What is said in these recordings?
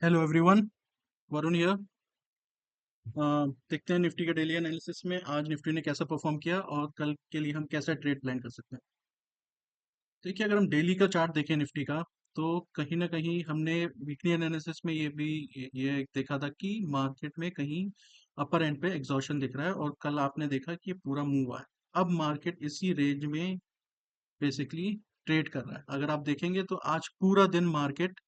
Hello everyone. Varun here. देखते हैं Nifty के डेली एनालिसिस में आज निफ्टी ने कैसा परफॉर्म किया और कल के लिए हम कैसा ट्रेड प्लान कर सकते हैं। देखिए, अगर हम डेली का चार्ट देखें निफ्टी का, तो कहीं ना कहीं हमने वीकली एनालिसिस में ये देखा था कि मार्केट में कहीं अपर एंड पे एग्जॉशन दिख रहा है और कल आपने देखा कि ये पूरा मूव आया। अब मार्केट इसी रेंज में बेसिकली ट्रेड कर रहा है। अगर आप देखेंगे तो आज पूरा दिन मार्केट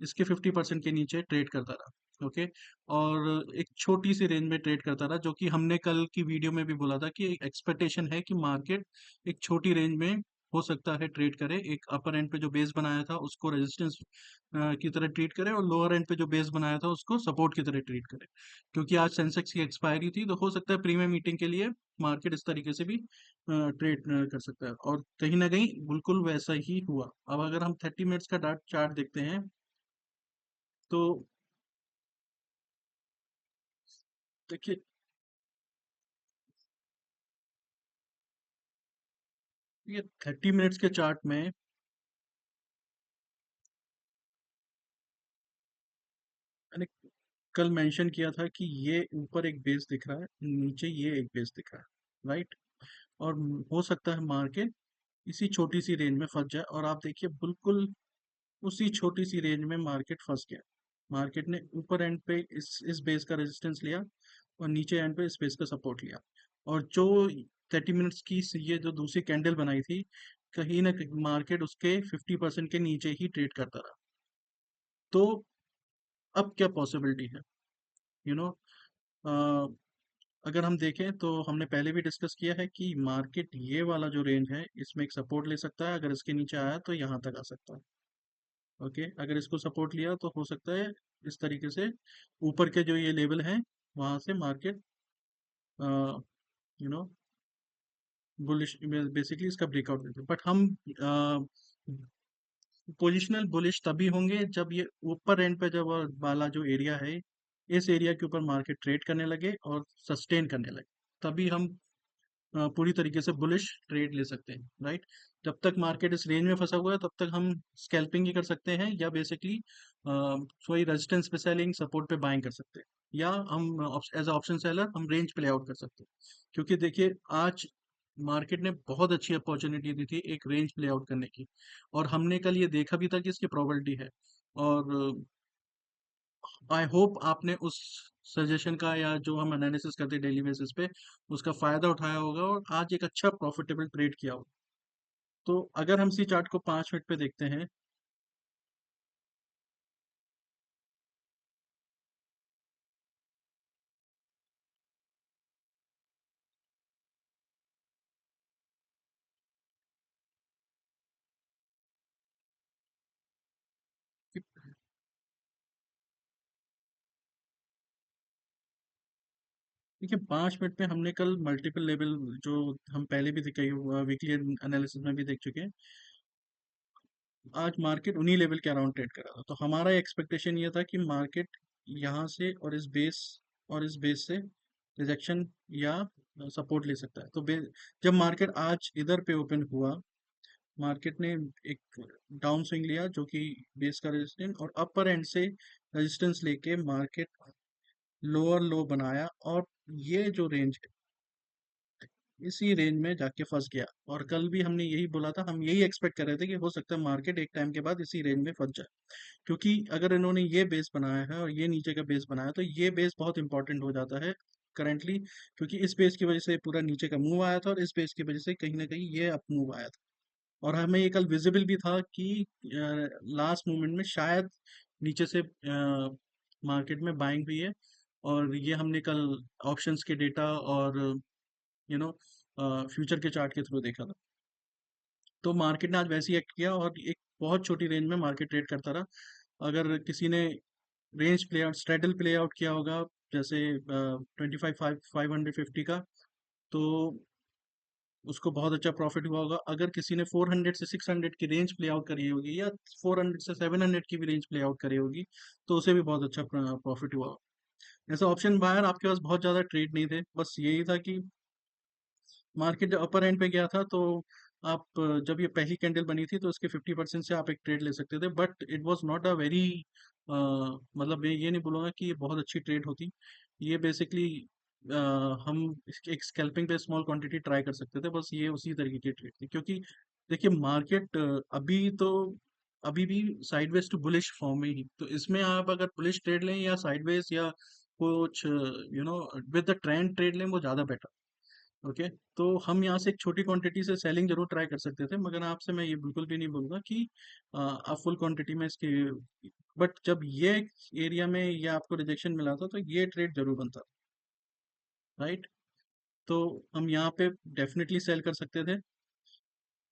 इसके 50% के नीचे ट्रेड करता रहा। ओके। और एक छोटी सी रेंज में ट्रेड करता रहा, जो कि हमने कल की वीडियो में भी बोला था कि एक्सपेक्टेशन है कि मार्केट एक छोटी रेंज में हो सकता है ट्रेड करे, एक अपर एंड पे जो बेस बनाया था उसको रेजिस्टेंस की तरह ट्रीट करे और लोअर एंड पे जो बेस बनाया था उसको सपोर्ट की तरह ट्रीट करे। क्योंकि आज सेंसेक्स की एक्सपायरी थी, तो हो सकता है प्रीमियम मीटिंग के लिए मार्केट इस तरीके से भी ट्रेड कर सकता है, और कहीं ना कहीं बिल्कुल वैसा ही हुआ। अब अगर हम 30 मिनट्स का डार्ट चार्ट देखते हैं, तो देखिए, ये 30 मिनट्स के चार्ट में मैंने कल मेंशन किया था कि ये ऊपर एक बेस दिख रहा है, नीचे ये एक बेस दिख रहा है, राइट। और हो सकता है मार्केट इसी छोटी सी रेंज में फंस जाए, और आप देखिए बिल्कुल उसी छोटी सी रेंज में मार्केट फंस गया। मार्केट ने ऊपर एंड पे इस बेस का रेजिस्टेंस लिया और नीचे एंड पे इस बेस का सपोर्ट लिया। और जो 30 मिनट्स की ये जो दूसरी कैंडल बनाई थी, कहीं ना कहीं मार्केट उसके 50% के नीचे ही ट्रेड करता रहा। तो अब क्या पॉसिबिलिटी है, यू नो अगर हम देखें तो हमने पहले भी डिस्कस किया है कि मार्केट ये वाला जो रेंज है इसमें एक सपोर्ट ले सकता है। अगर इसके नीचे आया तो यहाँ तक आ सकता है। ओके, अगर इसको सपोर्ट लिया तो हो सकता है इस तरीके से ऊपर के जो ये लेवल हैं वहां से market you know bullish basically इसका ब्रेकआउट देते, बट हम पोजिशनल बुलिश तभी होंगे जब ये ऊपर एंड पे जब वाला जो एरिया है, इस एरिया के ऊपर मार्केट ट्रेड करने लगे और सस्टेन करने लगे, तभी हम पूरी तरीके से बुलिश ट्रेड ले सकते हैं, राइट। जब तक मार्केट इस रेंज में फंसा हुआ है तब तक हम स्कैल्पिंग ही कर सकते हैं, या बेसिकली कोई रेजिस्टेंस पे सेलिंग, सपोर्ट पे बाइंग कर सकते हैं, या हम एज ऑप्शन सेलर हम रेंज प्ले आउट कर सकते हैं। क्योंकि देखिए, आज मार्केट ने बहुत अच्छी अपॉर्चुनिटी दी थी एक रेंज प्ले आउट करने की, और हमने कल ये देखा भी था कि इसकी प्रोबेबिलिटी है। और आई होप आपने उस सजेशन का, या जो हम एनालिसिस करते हैं डेली बेसिस पे, उसका फायदा उठाया होगा और आज एक अच्छा प्रॉफिटेबल ट्रेड किया होगा। तो अगर हम सी चार्ट को 5 मिनट पे देखते हैं, कि- देखिए 5 मिनट में हमने कल मल्टीपल लेवल, जो हम पहले भी कई वीकली एनालिसिस में भी देख चुके हैं, आज मार्केट उन्हीं लेवल के अराउंड ट्रेड कर रहा था। तो हमारा एक्सपेक्टेशन ये था कि मार्केट यहाँ से और इस बेस से रिजेक्शन या सपोर्ट ले सकता है। तो जब मार्केट आज इधर पे ओपन हुआ, मार्केट ने एक डाउन स्विंग लिया जो कि बेस का रेजिस्टेंस, और अपर एंड से रेजिस्टेंस लेके मार्केट लोअर लो बनाया, और ये जो रेंज है इसी रेंज में जाके फंस गया। और कल भी हमने यही बोला था, हम यही एक्सपेक्ट कर रहे थे कि हो सकता है मार्केट एक टाइम के बाद इसी रेंज में फंस जाए। क्योंकि अगर इन्होंने ये बेस बनाया है और ये नीचे का बेस बनाया, तो ये बेस बहुत इंपॉर्टेंट हो जाता है करंटली। क्योंकि इस बेस की वजह से पूरा नीचे का मूव आया था, और इस बेस की वजह से कहीं ना कहीं ये अप मूव आया था। और हमें ये कल विजिबल भी था कि लास्ट मोमेंट में शायद नीचे से मार्केट में बाइंग हुई है। और ये हमने कल ऑप्शंस के डेटा और यू नो फ्यूचर के चार्ट के थ्रू देखा था। तो मार्केट ने आज वैसे ही एक्ट किया और एक बहुत छोटी रेंज में मार्केट ट्रेड करता रहा। अगर किसी ने range play out, straddle play out किया होगा, जैसे 25,550 का, तो उसको बहुत अच्छा प्रॉफिट हुआ होगा। अगर किसी ने 400 से 600 की रेंज प्ले आउट करी होगी, या 400 से 700 की भी रेंज प्ले आउट करी होगी, तो उसे भी बहुत अच्छा प्रॉफिट हुआ होगा। ऐसा ऑप्शन बायर आपके पास बहुत ज़्यादा ट्रेड नहीं थे, बस यही था कि मार्केट जब अपर एंड पे गया था, तो जब ये पहली कैंडल बनी थी तो इसके 50% से आप एक ट्रेड ले सकते थे, but it was not a very, मतलब मैं ये नहीं बोलूँगा कि ये बहुत अच्छी ट्रेड होती। ये बेसिकली हम एक स्कैल्पिंग पे स्मॉल क्वांटिटी ट्राई कर सकते थे, बस ये उसी तरीके की ट्रेड थी, क्योंकि देखिए मार्केट अभी भी साइडवेज टू बुलिश फॉर्म में ही, तो इसमें आप अगर बुलिश ट्रेड लें या साइडवेज या कुछ विद द ट्रेंड ट्रेड लें, वो ज़्यादा बेटर। ओके, तो हम यहाँ से एक छोटी क्वांटिटी से सेलिंग जरूर ट्राई कर सकते थे, मगर आपसे मैं ये बिल्कुल भी नहीं बोलूँगा कि आप फुल क्वांटिटी में इसके, बट जब ये एरिया में ये आपको रिजेक्शन मिला था तो ये ट्रेड जरूर बनता, राइट? तो हम यहाँ पे डेफिनेटली सेल कर सकते थे।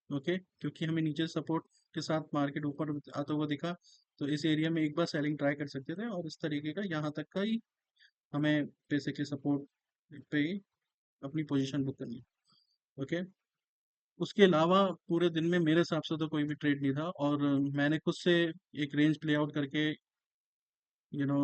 ओके, क्योंकि हमें नीचे सपोर्ट के साथ मार्केट ऊपर आता हुआ दिखा, तो इस एरिया में एक बार सेलिंग ट्राई कर सकते थे, और इस तरीके का यहाँ तक का ही हमें बेसिकली सपोर्ट पे ही अपनी पोजीशन बुक करनी है। ओके, उसके अलावा पूरे दिन में मेरे हिसाब से तो कोई भी ट्रेड नहीं था, और मैंने खुद से एक रेंज प्ले आउट करके यू नो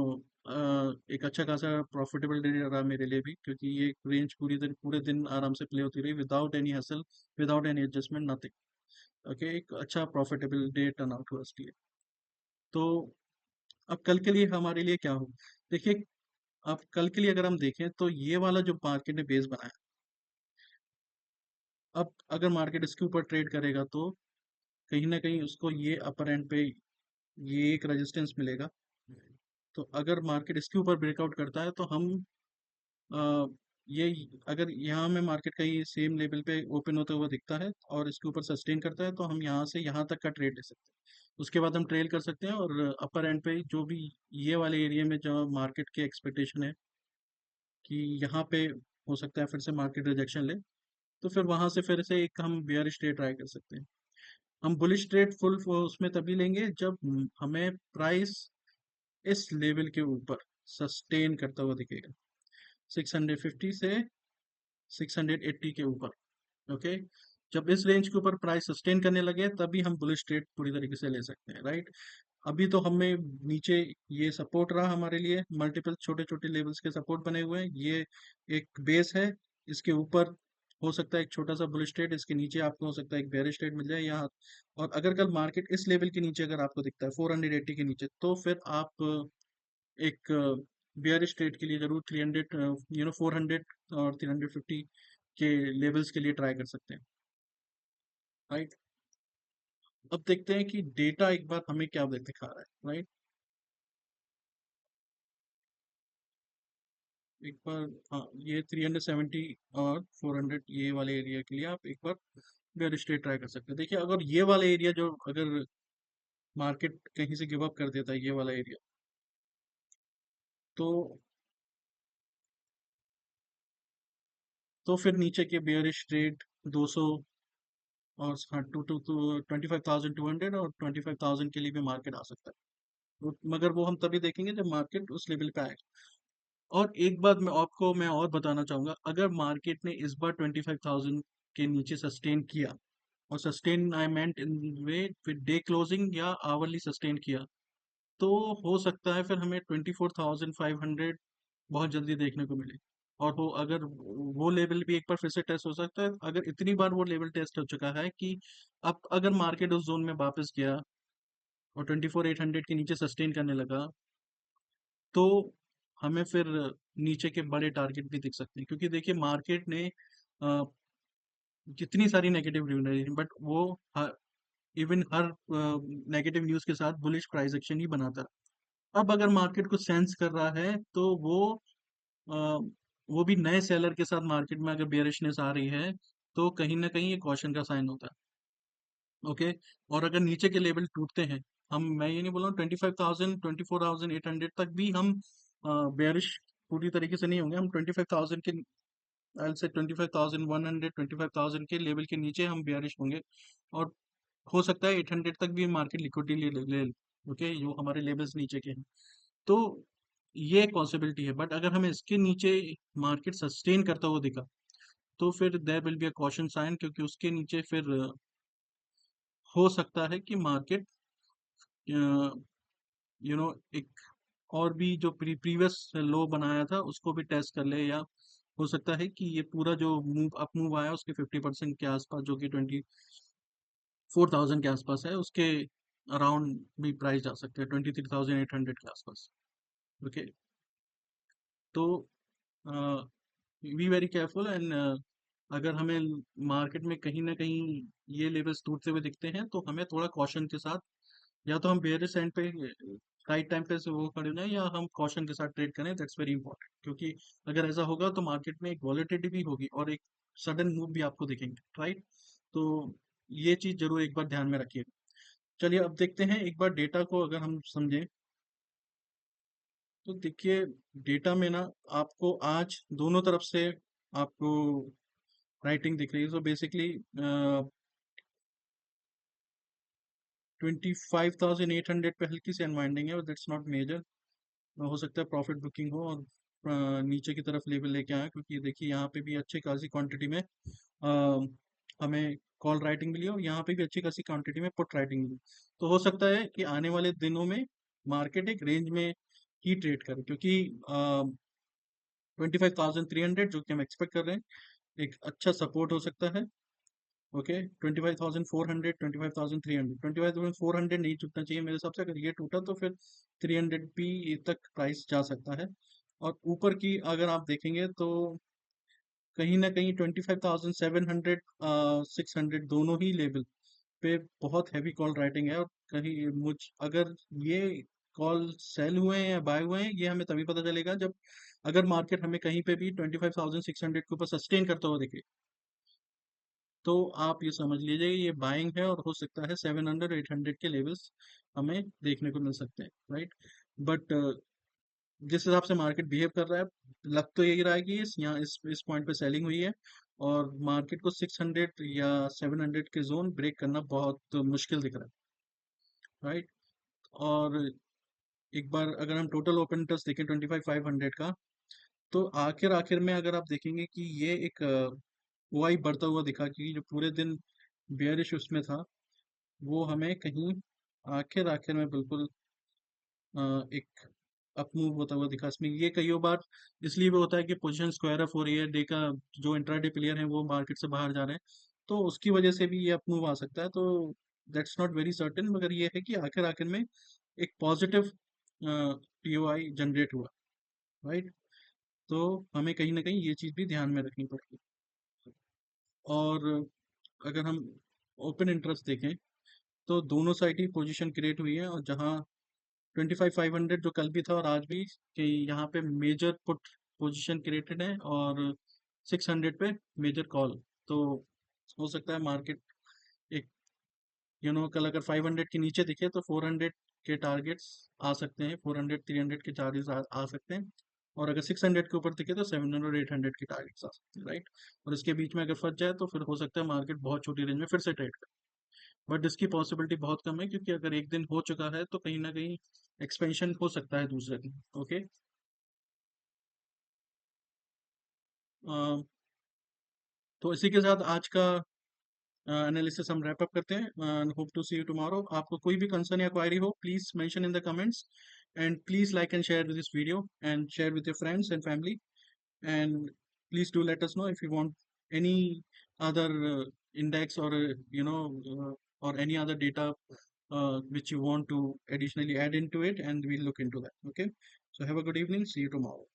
एक अच्छा खासा प्रॉफिटेबल डे रहा मेरे लिए भी, क्योंकि ये रेंज पूरे दिन आराम से प्ले होती रही without any hustle, without any adjustment, nothing. Okay, एक अच्छा प्रॉफिटेबल डे टर्न आउट हुआ उसके लिए। तो अब कल के लिए हमारे लिए क्या हो, देखिए, अब कल के लिए अगर हम देखें तो ये वाला जो मार्केट ने बेस बनाया, अब अगर मार्केट इसके ऊपर ट्रेड करेगा तो कहीं ना कहीं उसको ये अपर एंड पे ये एक रेजिस्टेंस मिलेगा। तो अगर मार्केट इसके ऊपर ब्रेकआउट करता है तो हम अ, ये अगर यहाँ में मार्केट का ये सेम लेवल पे ओपन होता हुआ दिखता है और इसके ऊपर सस्टेन करता है, तो हम यहाँ से यहाँ तक का ट्रेड ले सकते हैं। उसके बाद हम ट्रेल कर सकते हैं, और अपर एंड पे जो भी ये वाले एरिया में जो मार्केट की एक्सपेक्टेशन है कि यहाँ पे हो सकता है फिर से मार्केट रिजेक्शन ले, तो फिर वहां से फिर से एक हम बेयरिश ट्रेड ट्राई कर सकते हैं। हम बुलिश ट्रेड फुल उसमें तभी लेंगे जब हमें प्राइस इस लेवल के ऊपर सस्टेन करता हुआ दिखेगा, 650 से 680 के ऊपर। ओके, जब इस रेंज के ऊपर प्राइस सस्टेन करने लगे तभी हम बुलिश ट्रेड पूरी तरीके से ले सकते हैं, राइट? अभी तो हमें नीचे ये सपोर्ट रहा हमारे लिए, मल्टीपल छोटे छोटे लेवल्स के सपोर्ट बने हुए हैं, ये एक बेस है। इसके ऊपर हो सकता है एक छोटा सा बुलिश ट्रेड, इसके नीचे आपको हो सकता है एक बेरिश ट्रेड मिल जाए यहाँ। और अगर कल मार्केट इस लेवल के नीचे अगर आपको दिखता है 480 के नीचे, तो फिर आप एक बियरिश ट्रेड के लिए जरूर 300 400 और 350 के लेवल्स के लिए ट्राई कर सकते हैं, राइट? अब देखते हैं कि डेटा एक बार हमें क्या दिखा रहा है, राइट? एक बार, हाँ, ये 370 और 400 ये वाले एरिया के लिए आप एक बार बियरिश ट्रेड ट्राई कर सकते हैं। देखिए, अगर ये वाला एरिया जो अगर मार्केट कहीं से गिव अप कर देता है, ये वाला एरिया, तो फिर नीचे के बियरिश ट्रेड 200 और हाँ, टू टू टू 25,200 और 25,000 के लिए भी मार्केट आ सकता है। मगर वो हम तभी देखेंगे जब मार्केट उस लेवल पे आएगा। और एक बात मैं और बताना चाहूंगा, अगर मार्केट ने इस बार 25,000 के नीचे सस्टेन किया, और सस्टेन आई मेंट इन वे फिर डे क्लोजिंग या आवरली सस्टेन किया, तो हो सकता है फिर हमें 24,500 बहुत जल्दी देखने को मिले। और वो अगर वो लेवल भी एक बार फिर से टेस्ट हो सकता है, अगर इतनी बार वो लेवल टेस्ट हो चुका है कि अब अगर मार्केट उस जोन में वापस गया और 24,800 के नीचे सस्टेन करने लगा, तो हमें फिर नीचे के बड़े टारगेट भी दिख सकते हैं, क्योंकि देखिए मार्केट ने जितनी सारी नेगेटिव न्यूज रही, बट वो इवन हर नेगेटिव न्यूज के साथ बुलिश प्राइस एक्शन ही बनाता है। अब अगर मार्केट को सेंस कर रहा है तो अ, वो भी नए सेलर के साथ मार्केट में अगर बेयरिशनेस आ रही है, तो कहीं ना कहीं ये कॉशन का साइन होता है। ओके, और अगर नीचे के लेवल टूटते हैं, मैं ये नहीं बोल रहा हूँ 25,000 24,800 तक भी हम बेयरिश पूरी तरीके से नहीं होंगे, हम 25,000 के एल से 25,100 25,000 के लेवल के नीचे हम बेयरिश होंगे। और हो सकता है 800 तक भी मार्केट लिक्विडिटी ले। ओके, जो हमारे लेवल्स नीचे के हैं, तो ये एक पॉसिबिलिटी है, बट अगर हमें इसके नीचे मार्केट सस्टेन करता हुआ दिखा, तो फिर there will be a caution sign, क्योंकि उसके नीचे फिर हो सकता है कि मार्केट एक और भी जो प्रीवियस लो बनाया था उसको भी टेस्ट कर ले, या हो सकता है कि ये पूरा जो मूव अप मूव आया उसके 50% के आसपास, जो कि 24,000 के आसपास है, उसके अराउंड भी प्राइस जा सकते हैं 23,800 के आसपास। ओके, तो बी वेरी केयरफुल एंड अगर हमें मार्केट में कहीं ना कहीं ये लेवल्स टूटते हुए दिखते हैं तो हमें थोड़ा कॉशन के साथ, या तो हम बेयरिश एंड पे राइट टाइम पे से वो खड़े हो जाएं, या हम कॉशन के साथ ट्रेड करें। दैट्स वेरी इंपॉर्टेंट, क्योंकि अगर ऐसा होगा तो मार्केट में एक वॉलेटिलिटी भी होगी और एक सडन मूव भी आपको दिखेंगे, राइट? तो ये चीज जरूर एक बार ध्यान में रखिएगा। चलिए अब देखते हैं एक बार डेटा को अगर हम समझें। तो देखिए, डेटा में ना आपको आज दोनों तरफ से आपको राइटिंग दिख रही है। सो बेसिकली 25,800 पे हल्की सी अनवाइंडिंग है, और दैट्स नॉट मेजर। हो सकता है प्रॉफिट बुकिंग हो और नीचे की तरफ लेवल लेके आए, क्योंकि देखिए यहाँ पे भी अच्छी खासी क्वांटिटी में हमें कॉल राइटिंग मिली और यहाँ पे भी अच्छी खासी क्वांटिटी में पुट राइटिंग मिली। तो हो सकता है कि आने वाले दिनों में मार्केट एक रेंज में ही ट्रेड करे, क्योंकि 25,300 जो कि हम एक्सपेक्ट कर रहे हैं एक अच्छा सपोर्ट हो सकता है। ओके, 25,400, 25,300, 25,400 नहीं टूटना चाहिए मेरे हिसाब से। अगर ये टूटा तो फिर 300 भी तक प्राइस जा सकता है। और ऊपर की अगर आप देखेंगे तो कहीं ना कहीं 25,700, 600 दोनों ही लेवल पे बहुत हैवी कॉल राइटिंग है। और कहीं मुझ अगर ये कॉल सेल हुए हैं या बाय हुए हैं, ये हमें तभी पता चलेगा जब अगर मार्केट हमें कहीं पे भी 25,600 के ऊपर सस्टेन करता हुआ दिखे, तो आप ये समझ लीजिए ये बाइंग है, और हो सकता है 700, 800 के लेवल्स हमें देखने को मिल सकते हैं, राइट? बट जिस हिसाब से मार्केट बिहेव कर रहा है, लग तो यही रहा है कि यहाँ इस पॉइंट पे सेलिंग हुई है, और मार्केट को 600 या 700 के जोन ब्रेक करना बहुत मुश्किल दिख रहा है, राइट? और एक बार अगर हम टोटल ओपन इंटरेस्ट देखें 25,500 का, तो आखिर आखिर में अगर आप देखेंगे कि ये एक ओआई बढ़ता हुआ दिखा, कि जो पूरे दिन बेयरिश उसमें था, वो हमें कहीं आखिर आखिर में बिल्कुल एक अप मूव होता हुआ दिखा। इसमें ये कई बार इसलिए भी होता है कि पोजीशन स्क्वायर अप हो रही है, डे का जो इंट्राडे प्लेयर है वो मार्केट से बाहर जा रहे हैं, तो उसकी वजह से भी ये अप मूव आ सकता है। तो दैट्स नॉट वेरी सर्टेन, मगर ये है कि आखिर आखिर में एक पॉजिटिव पीओआई जनरेट हुआ, राइट? तो हमें कहीं ना कहीं ये चीज़ भी ध्यान में रखनी पड़ेगी। और अगर हम ओपन इंटरेस्ट देखें तो दोनों साइड ही पोजीशन क्रिएट हुई है, और जहाँ 25,500 जो कल भी था और आज भी, कि यहाँ पे मेजर पुट पोजीशन क्रिएटेड है, और 600 पे मेजर कॉल। तो हो सकता है मार्केट एक कल अगर 500 के नीचे दिखे तो 400 के टारगेट्स आ सकते हैं, 400, 300 के चार्जेस आ सकते हैं। और अगर 600 के ऊपर दिखे तो 700, 800 के टारगेट्स आ सकते हैं, राइट? और इसके बीच में अगर फंस जाए तो फिर हो सकता है मार्केट बहुत छोटी रेंज में फिर से ट्रेड करे। बट इसकी पॉसिबिलिटी बहुत कम है, क्योंकि अगर एक दिन हो चुका है तो कहीं ना कहीं एक्सपेंशन हो सकता है दूसरे दिन। ओके, तो इसी के साथ आज का एनालिसिस हम रैप अप करते हैं। Hope to see you tomorrow. आपको कोई भी कंसर्न या क्वायरी हो, please mention in the comments, and please like and share this video, and share with your friends and family, and please do let us know if you want any other index, or or any other data which you want to additionally add into it, and we'll look into that. Okay, so have a good evening, see you tomorrow.